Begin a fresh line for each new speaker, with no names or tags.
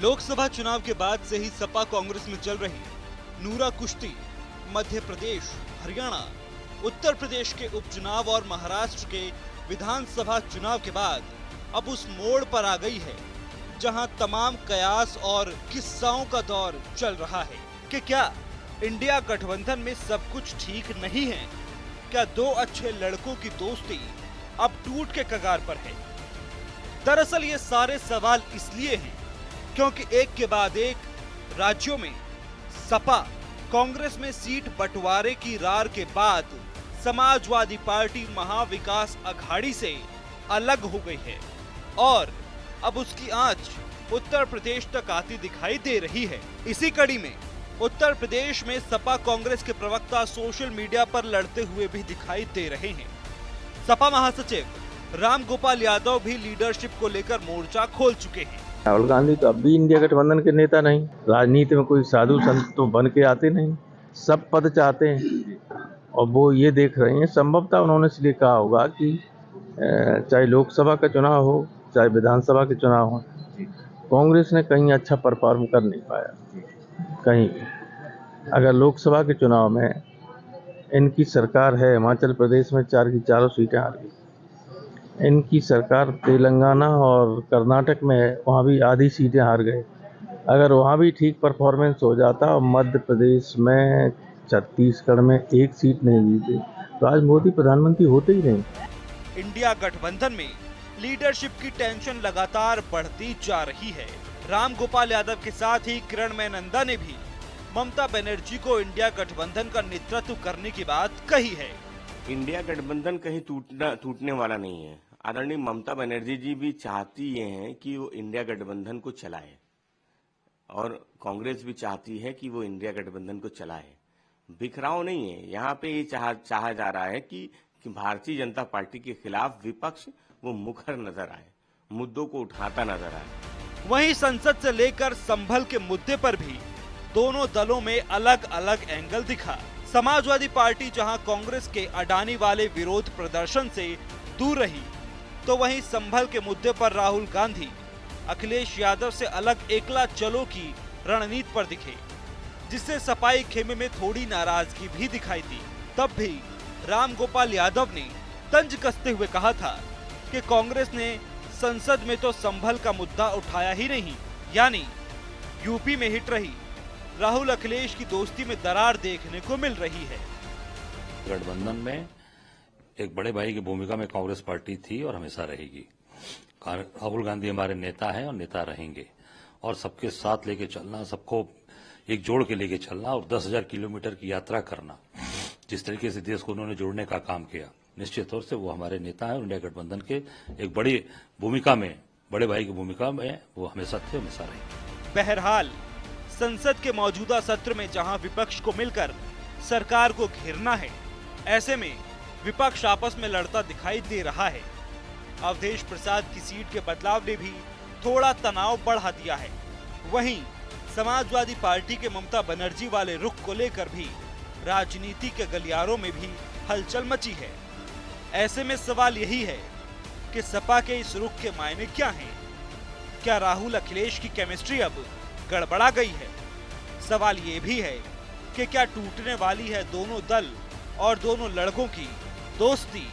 लोकसभा चुनाव के बाद से ही सपा कांग्रेस में चल रही नूरा कुश्ती मध्य प्रदेश, हरियाणा, उत्तर प्रदेश के उपचुनाव और महाराष्ट्र के विधानसभा चुनाव के बाद अब उस मोड़ पर आ गई है जहां तमाम कयास और किस्साओं का दौर चल रहा है कि क्या इंडिया गठबंधन में सब कुछ ठीक नहीं है। क्या दो अच्छे लड़कों की दोस्ती अब टूट के कगार पर है। दरअसल ये सारे सवाल इसलिए हैं क्योंकि एक के बाद एक राज्यों में सपा कांग्रेस में सीट बंटवारे की रार के बाद समाजवादी पार्टी महाविकास अघाड़ी से अलग हो गई है और अब उसकी आंच उत्तर प्रदेश तक आती दिखाई दे रही है। इसी कड़ी में उत्तर प्रदेश में सपा कांग्रेस के प्रवक्ता सोशल मीडिया पर लड़ते हुए भी दिखाई दे रहे हैं। सपा महासचिव राम गोपाल यादव भी लीडरशिप को लेकर मोर्चा खोल चुके हैं।
राहुल गांधी तो अब भी इंडिया गठबंधन के नेता नहीं, राजनीति में कोई साधु संत तो बन के आते नहीं, सब पद चाहते हैं और वो ये देख रहे हैं। संभवतः उन्होंने इसलिए कहा होगा कि चाहे लोकसभा का चुनाव हो चाहे विधानसभा के चुनाव हो, कांग्रेस ने कहीं अच्छा परफॉर्म कर नहीं पाया। कहीं अगर लोकसभा के चुनाव में इनकी सरकार है, हिमाचल प्रदेश में 4 की 4 सीटें हार गई, इनकी सरकार तेलंगाना और कर्नाटक में है, वहाँ भी आधी सीटें हार गए। अगर वहाँ भी ठीक परफॉर्मेंस हो जाता और मध्य प्रदेश में, छत्तीसगढ़ में एक सीट नहीं जीते तो आज मोदी प्रधानमंत्री होते ही नहीं।
इंडिया गठबंधन में लीडरशिप की टेंशन लगातार बढ़ती जा रही है। राम गोपाल यादव के साथ ही किरणमय नंदा ने भी ममता बनर्जी को इंडिया गठबंधन का नेतृत्व करने की बात कही है।
इंडिया गठबंधन कहीं टूटने वाला नहीं है। आदरणीय ममता बनर्जी जी भी चाहती ये हैं कि वो इंडिया गठबंधन को चलाए और कांग्रेस भी चाहती है कि वो इंडिया गठबंधन को चलाए। बिखराव नहीं है। यहाँ पे ये चाहा जा रहा है कि भारतीय जनता पार्टी के खिलाफ विपक्ष वो मुखर नजर आए, मुद्दों को उठाता नजर आए।
वहीं संसद से लेकर संभल के मुद्दे पर भी दोनों दलों में अलग अलग एंगल दिखा। समाजवादी पार्टी जहां कांग्रेस के अडानी वाले विरोध प्रदर्शन से दूर रही, तो वहीं संभल के मुद्दे पर राहुल गांधी अखिलेश यादव से अलग एकला चलो की रणनीति पर दिखे, जिससे सपाई खेमे में थोड़ी नाराजगी भी दिखाई दी। तब भी राम गोपाल यादव ने तंज कसते हुए कहा था कि कांग्रेस ने संसद में तो संभल का मुद्दा उठाया ही नहीं, यानी यूपी में हिट रही राहुल अखिलेश की दोस्ती में दरार देखने को मिल रही है।
गठबंधन में एक बड़े भाई की भूमिका में कांग्रेस पार्टी थी और हमेशा रहेगी। राहुल गांधी हमारे नेता हैं और नेता रहेंगे और सबके साथ लेके चलना, सबको एक जोड़ के लेके चलना और 10,000 किलोमीटर की यात्रा करना, जिस तरीके से देश को उन्होंने जोड़ने का काम किया, निश्चित तौर से वो हमारे नेता हैं और इंडिया गठबंधन के एक बड़ी भूमिका में, बड़े भाई की भूमिका में वो हमेशा थे, हमेशा रहेंगे।
बहरहाल संसद के मौजूदा सत्र में जहां विपक्ष को मिलकर सरकार को घेरना है, ऐसे में विपक्ष आपस में लड़ता दिखाई दे रहा है। अवधेश प्रसाद की सीट के बदलाव ने भी थोड़ा तनाव बढ़ा दिया है। वहीं समाजवादी पार्टी के ममता बनर्जी वाले रुख को लेकर भी राजनीति के गलियारों में भी हलचल मची है। ऐसे में सवाल यही है कि सपा के इस रुख के मायने क्या हैं? क्या राहुल अखिलेश की केमिस्ट्री अब गड़बड़ा गई है? सवाल ये भी है कि क्या टूटने वाली है दोनों दल और दोनों लड़कों की दोस्ती?